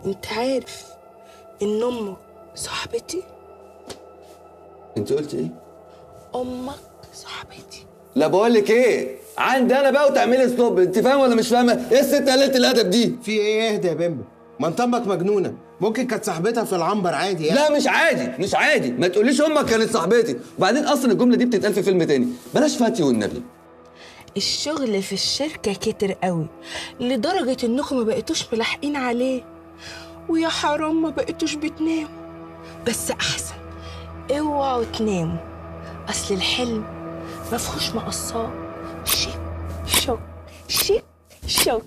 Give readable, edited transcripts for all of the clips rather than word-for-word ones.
انت عارف ان امك صاحبتي؟ انت قلت ايه؟ امك صاحبتي. لا بقول لك ايه، عندي انا بقى وتعملي ستوب. انت فاهمه ولا مش فاهمه؟ ايه الست قليله الادب دي؟ في ايه؟ اهدى يا بمبم، ما انت امك مجنونه، ممكن كانت صاحبتها في العنبر عادي يعني. لا مش عادي، مش عادي، ما تقوليش امك كانت صاحبتي. وبعدين اصلا الجمله دي بتتقال في فيلم تاني، بلاش فاتي والنبي. الشغل في الشركة كتر قوي لدرجة انكم ما بقيتوش ملاحقين عليه، ويا حرام ما بقيتوش بتناموا. بس احسن اوعوا تناموا، اصل الحلم ما فيهوش مقصات. شيك شوك شيك شوك.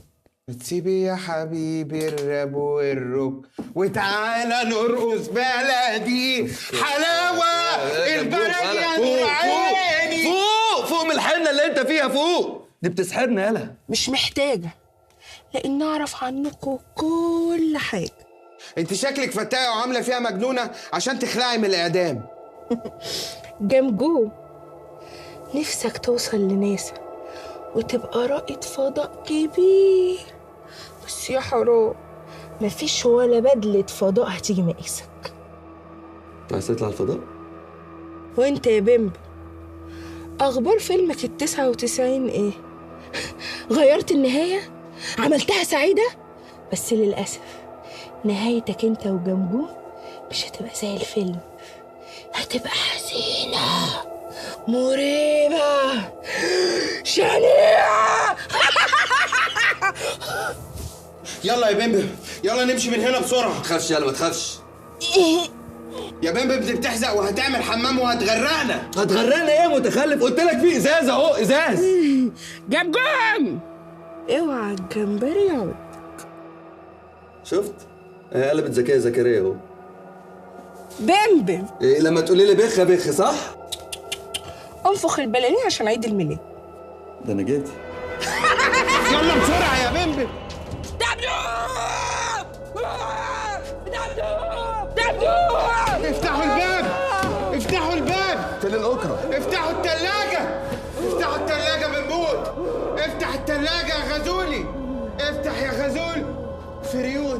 تسيبي يا حبيبي الراب والروك وتعالى نرقص بلدي حلاوه البلد يا نور عيني. فوق فوق من الحنه اللي انت فيها، فوق. دي بتسحرنا يالا. مش محتاجة، لان اعرف عنكم كل حاجة. انت شكلك فتاة وعامله فيها مجنونه عشان تخلعي من الاعدام. جمجو، نفسك توصل لناسا وتبقى رائد فضاء كبير، بس يا حرام مفيش ولا بدلة فضاء هتيجي مقاسك. عايز تطلع الفضاء؟ وانت يا بمب، اخبار فيلمك ال99 ايه؟ غيرت النهاية؟ عملتها سعيدة؟ بس للأسف نهايتك انت وجمجوم مش هتبقى زي الفيلم، هتبقى حزينة مريبة شنيعة. يلا يا بمبم، يلا نمشي من هنا بسرعه. ما تخافش يالا، ما تخافش. يا بمبم دي بتحزق وهتعمل حمام وهتغرقنا. هتغرقنا ايه يا متخلف؟ قلت لك في ازاز اهو، ازاز. جمجم اوعى الجمبري يقعد. شفت؟ هي قلبت زكيه زكريا اهو. بمبم إيه لما تقولي لي بخ بخ صح؟ انفخ البلالين عشان عيد الميلاد. ده انا جيت. يلا بسرعه يا بمبم. افتحوا الباب، افتحوا الباب. فين الاوكرا؟ افتحوا التلاجة، افتحوا التلاجة بنموت. افتح التلاجة يا غزولي، افتح يا غزول. فريون